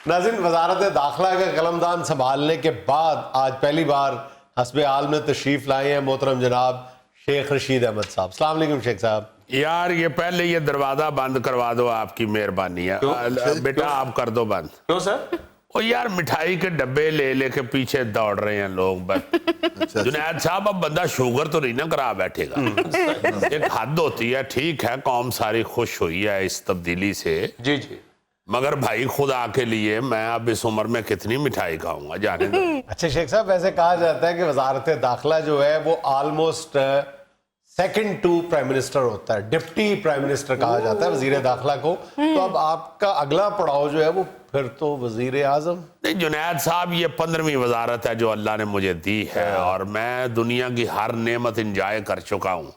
नाज़रीन, वज़ारत दाखिला का कलमदान संभालने के बाद आज पहली बार हस्बे आल में तशरीफ लाए हैं मोहतरम जनाब शेख रशीद अहमद साहब। अस्सलाम वालेकुम शेख साहब।
यार ये पहले ये दरवाजा बंद करवा दो, आपकी मेहरबानी है। बेटा आप कर दो बंद।
क्यों सर?
ओ यार, मिठाई के डब्बे ले लेके पीछे दौड़ रहे हैं लोग बस। जुनैद साहब, अब बंदा शुगर तो नहीं ना करा बैठेगा। एक हद होती है, ठीक है, कौम सारी खुश हुई है इस तब्दीली से,
जी जी,
मगर भाई खुदा के लिए मैं अब इस उम्र में कितनी मिठाई खाऊंगा, जाने दो।
अच्छा शेख साहब, वैसे कहा जाता है कि वज़ारत दाखिला जो है वो almost second to prime minister होता है, डिप्टी प्राइम मिनिस्टर कहा जाता है वजीर दाखिला को। तो अब आपका अगला पड़ाव जो है वो फिर तो वजीर आजम।
नहीं जुनैद साहब, ये 15वीं वजारत है जो अल्लाह ने मुझे दी है, और मैं दुनिया की हर नेमत इंजॉय कर चुका हूँ।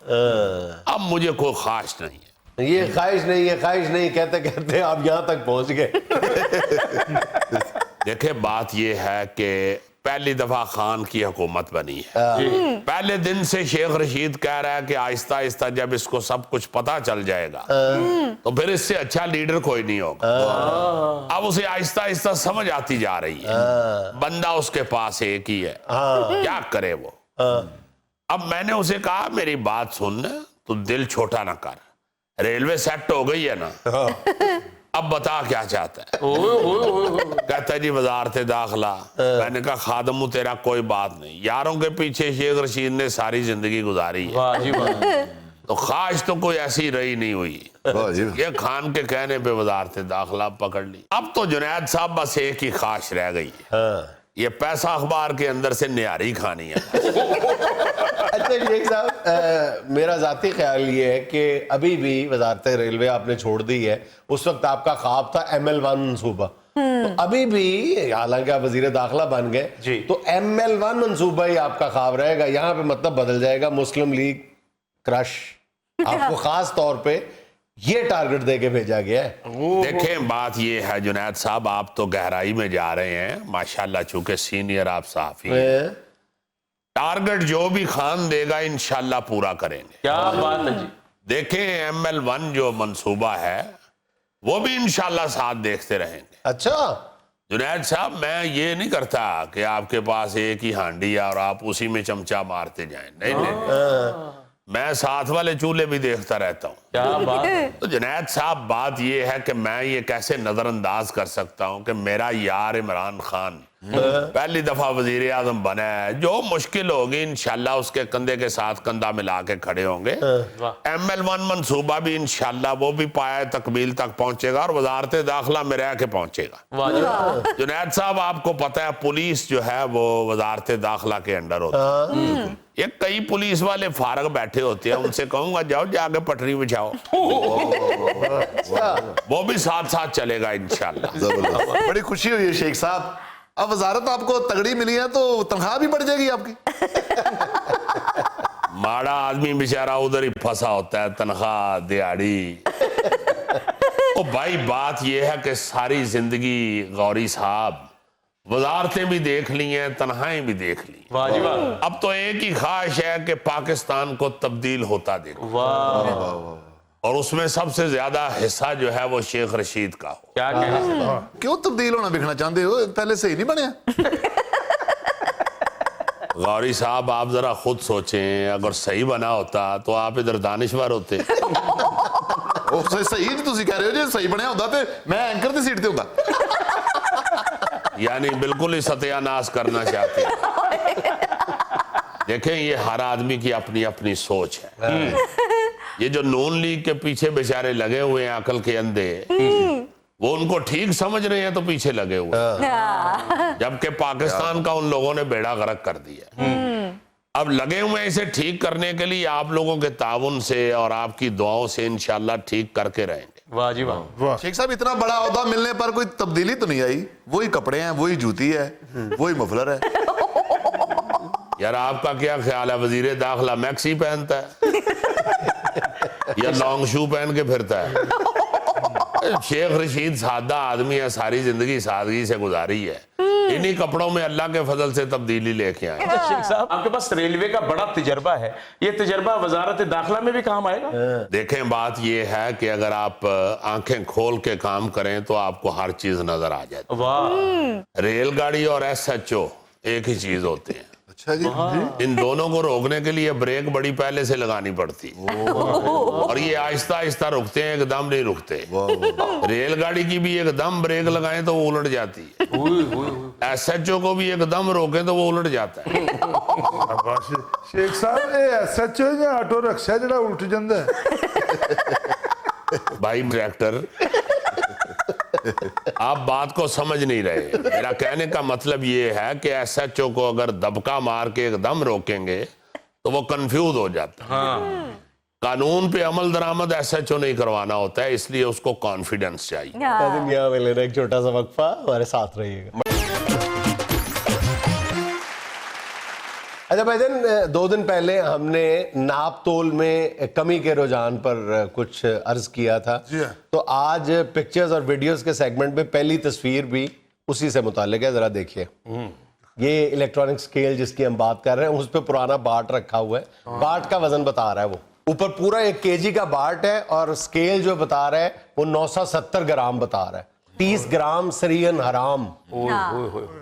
अब मुझे कोई ख्वाहिश नहीं है।
یہ خواہش نہیں کہتے کہتے آپ یہاں تک پہنچ گئے.
دیکھیں بات یہ ہے کہ پہلی دفعہ خان کی حکومت بنی ہے. پہلے دن سے شیخ رشید کہہ رہا ہے کہ آہستہ آہستہ جب اس کو سب کچھ پتا چل جائے گا تو پھر اس سے اچھا لیڈر کوئی نہیں ہوگا. اب اسے آہستہ آہستہ سمجھ آتی جا رہی ہے بندہ اس کے پاس ایک ہی ہے, کیا کرے وہ. اب میں نے اسے کہا میری بات سن, تو دل چھوٹا نہ کر, ریلوے سیٹ ہو گئی ہے نا, اب بتا کیا چاہتا ہے. کہتا ہے جی وزارت داخلہ. میں نے کہا خادم تیرا کوئی بات نہیں, یاروں کے پیچھے شیخ رشید نے ساری زندگی گزاری ہے, تو خواہش تو کوئی ایسی رہی نہیں ہوئی. یہ خان کے کہنے پہ وزارت داخلہ پکڑ لی. اب تو جنید صاحب بس ایک ہی خواہش رہ گئی ہے, یہ پیسہ اخبار کے اندر سے نہاری کھانی ہے.
اچھا شیخ صاحب, میرا ذاتی خیال یہ ہے کہ ابھی بھی وزارت ریلوے آپ نے چھوڑ دی ہے, اس وقت آپ کا خواب تھا ML1 منصوبہ, تو ابھی بھی حالانکہ آپ وزیر داخلہ بن گئے تو ML1 منصوبہ ہی آپ کا خواب رہے گا. یہاں پہ مطلب بدل جائے گا, مسلم لیگ کرش. آپ کو خاص طور پہ یہ ٹارگٹ دے کے بھیجا گیا ہے.
دیکھیں بات یہ ہے جنید صاحب, آپ تو گہرائی میں جا رہے ہیں ماشاءاللہ, چونکہ سینئر آپ صحافی ہیں. ٹارگٹ جو بھی خان دے گا انشاءاللہ پورا کریں گے.
کیا بات ہے جی.
دیکھیں ML1 جو منصوبہ ہے وہ بھی انشاءاللہ ساتھ دیکھتے رہیں گے.
اچھا
جنید صاحب, میں یہ نہیں کرتا کہ آپ کے پاس ایک ہی ہانڈی ہے اور آپ اسی میں چمچہ مارتے جائیں. نہیں, میں ساتھ والے چولہے بھی دیکھتا رہتا ہوں.
کیا بات ہے.
تو جنید صاحب بات یہ ہے کہ میں یہ کیسے نظر انداز کر سکتا ہوں کہ میرا یار عمران خان پہلی دفعہ وزیر اعظم بنا ہے, جو مشکل ہوگی انشاءاللہ اس کے کندھے کے ساتھ کندھا ملا کے کھڑے ہوں گے. ML1 منصوبہ بھی انشاءاللہ وہ بھی پایہ تکمیل تک پہنچے گا اور وزارت داخلہ میں رہ کے پہنچے گا. جنید صاحب آپ کو پتہ ہے پولیس جو ہے وہ وزارت داخلہ کے انڈر ہوتی ہے. یہ کئی پولیس والے فارغ بیٹھے ہوتے ہیں, ان سے کہوں گا جاؤ جا کے پٹری بچھاؤ, وہ بھی ساتھ ساتھ چلے گا انشاءاللہ.
بڑی خوشی ہوئی ہے شیخ صاحب, اب وزارت آپ کو تگڑی ملی ہے تو تنخواہ بھی بڑھ جائے گی آپ کی.
ماڑا آدمی بیچارہ ادھر ہی پھنسا ہوتا ہے, تنخواہ دیہڑی. او بھائی بات یہ ہے کہ ساری زندگی غوری صاحب وزارتیں بھی دیکھ لی ہیں, تنخواہیں بھی دیکھ لی.
واہ جی واہ.
اب تو ایک ہی خواہش ہے کہ پاکستان کو تبدیل ہوتا دیکھو,
واہ.
اور اس میں سب سے زیادہ حصہ جو ہے وہ شیخ رشید کا ہو.
کیا کہنا.
کیوں تبدیل ہونا بکھنا چاہتے ہو, پہلے صحیح نہیں بنیا.
غوری صاحب آپ ذرا خود سوچیں, اگر صحیح بنا ہوتا تو آپ ادھر دانشور ہوتے.
صحیح تسی کہہ رہے ہو, جی صحیح بنیا ہوتا تے میں اینکر دی سیٹ تے ہوتا.
یعنی بالکل ہی ستیہ ناش کرنا چاہتے ہیں. دیکھیں یہ ہر آدمی کی اپنی اپنی سوچ ہے. یہ جو نون لیگ کے پیچھے بیچارے لگے ہوئے ہیں عقل کے اندھے, وہ ان کو ٹھیک سمجھ رہے ہیں تو پیچھے لگے ہوئے, جبکہ پاکستان کا ان لوگوں نے بیڑا غرق کر دیا. اب لگے ہوئے ہیں اسے ٹھیک کرنے کے لیے, آپ لوگوں کے تعاون سے اور آپ کی دعاؤں سے انشاءاللہ ٹھیک کر کے رہیں گے.
واہ جی واہ.
شیخ صاحب اتنا بڑا عہدہ ملنے پر کوئی تبدیلی تو نہیں آئی, وہی کپڑے ہیں, وہی جوتی ہے, وہی مفلر ہے.
یار آپ کا کیا خیال ہے, وزیر داخلہ میکسی پہنتا ہے یا لانگ شو پہن کے پھرتا ہے؟ شیخ رشید سادہ آدمی ہے, ساری زندگی سادگی سے گزاری ہے, انہی کپڑوں میں اللہ کے فضل سے تبدیلی لے کے آئے.
اچھا شیخ صاحب, آپ کے پاس ریلوے کا بڑا تجربہ ہے, یہ تجربہ وزارت داخلہ میں بھی کام آئے گا.
دیکھیں بات یہ ہے کہ اگر آپ آنکھیں کھول کے کام کریں تو آپ کو ہر چیز نظر آ جاتی.
واہ.
ریل گاڑی اور SHO ایک ہی چیز ہوتے ہیں.
اچھا جی.
ان دونوں کو روکنے کے لیے بریک بڑی پہلے سے لگانی پڑتی, اور یہ آہستہ آہستہ رکتے ہیں, ایک دم نہیں رکتے. ریل گاڑی کی بھی ایک دم بریک لگائیں تو وہ الٹ جاتی ہے, SHO کو بھی ایک دم روکیں تو وہ الٹ جاتا ہے.
شیخ صاحب یہ SHO یا آٹو رکشا جڑا الٹ جاندا ہے.
بھائی ڈائریکٹر آپ بات کو سمجھ نہیں رہے. میرا کہنے کا مطلب یہ ہے کہ SHO کو اگر دبکا مار کے ایک دم روکیں گے تو وہ کنفیوز ہو جاتا ہے. قانون پہ عمل درآمد SHO نہیں کروانا ہوتا ہے, اس لیے اس کو کانفیڈنس چاہیے.
یہاں پہ لینا ایک چھوٹا سا وقفہ, ہمارے ساتھ رہیے گا. अच्छा भाईजान, 2 दिन पहले हमने नाप तोल में कमी के रुझान पर कुछ अर्ज किया था, तो आज पिक्चर्स और वीडियोस के सेगमेंट में पहली तस्वीर भी उसी से मुताल्लिक है, जरा देखिए। ये इलेक्ट्रॉनिक स्केल जिसकी हम बात कर रहे हैं, उस पर पुराना बाट रखा हुआ है, बाट का वजन बता रहा है, वो ऊपर पूरा 1 केजी का बाट है और स्केल जो बता रहा है वो 970 ग्राम बता रहा है। 30 ग्राम सरियन हराम।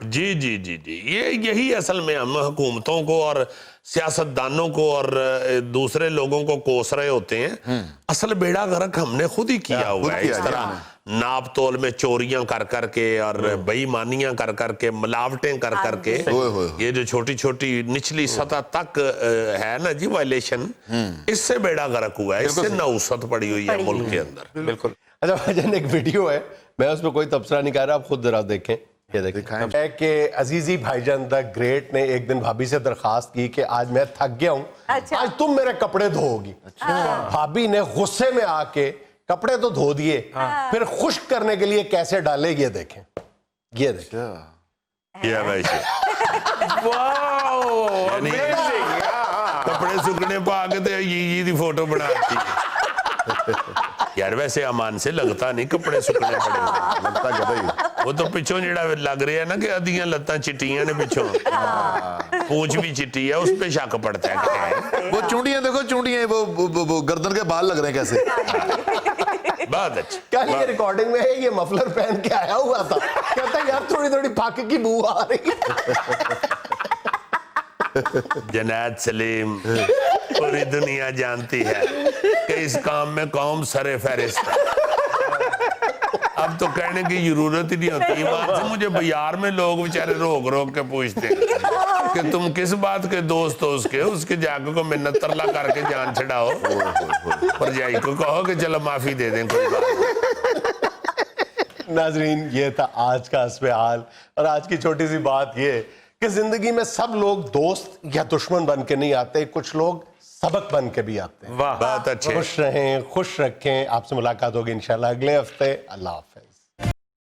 जी जी जी जी, ये यही असल में हम हुकूमतों को और सियासतदानों को और दूसरे लोगों को कोस रहे होते हैं। असल बेड़ा गर्क हमने खुद ही किया हुआ है। इस तरह नाप तोल में चोरियां कर करके और बेईमानियां कर करके, मिलावटें कर करके, ये जो छोटी छोटी निचली सतह तक है ना जी वायलेशन, इससे बेड़ा गर्क हुआ है, इससे नौसत पड़ी हुई है मुल्क के अंदर।
बिल्कुल।
अच्छा भाईजान, एक वीडियो है, मैं उसमें कोई तबसरा नहीं कर रहा, आप खुद जरा देखें। ये देखें है कि अजीजी भाईजान द ग्रेट ने एक दिन भाभी से दरखास्त की कि आज मैं थक गया हूँ, आज तुम मेरे कपड़े धोगी। भाभी ने गुस्से में आके कपड़े तो धो दिए, फिर खुश्क करने के लिए कैसे डाले, ये देखें, ये देखें।
ये वैसे
वाह,
यानी
amazing,
कपड़े सुखने पा के तो ये दी फोटो बनाती यार। वैसे अमान से लगता नहीं कपड़े सुखने पड़े,
लगता गधा
वो तो पिछों जेड़ा लग रहा है ना कि अद्धियां लत्तां चिट्टियां ने पिछों, पूंछ भी चिट्टी है, उस पे शक पड़ता है।
वो चूंडियां देखो, चूंडियां वो गर्दन के बाल लग रहे हैं कैसे।
बहुत अच्छा।
कल ये रिकॉर्डिंग में है, ये मफलर पहन के आया हुआ था, कहता है यार थोड़ी थोड़ी फाके की बू आ रही है।
जुनैद सलीम, पूरी दुनिया जानती है कि इस काम में कौम सरे फहरिस्त है। अब तो कहने की जरूरत ही नहीं होती। बात से मुझे बाजार में लोग बेचारे रोक रोक के पूछते हैं कि तुम किस बात के दोस्त हो उसके जाके को मिन्नत तरला करके जान छड़ाओ, परजाई को कहो कि चलो माफी दे दें, कोई बात।
नाजरीन, ये था आज का हस्बे हाल, और आज की छोटी सी बात ये कि जिंदगी में सब लोग दोस्त या दुश्मन बन के नहीं आते, कुछ लोग सबक बन के भी आते हैं।
वाह, बहुत अच्छे।
खुश रहें, खुश रखें। आपसे मुलाकात होगी इंशाल्लाह अगले हफ्ते। अल्लाह हाफ़िज़।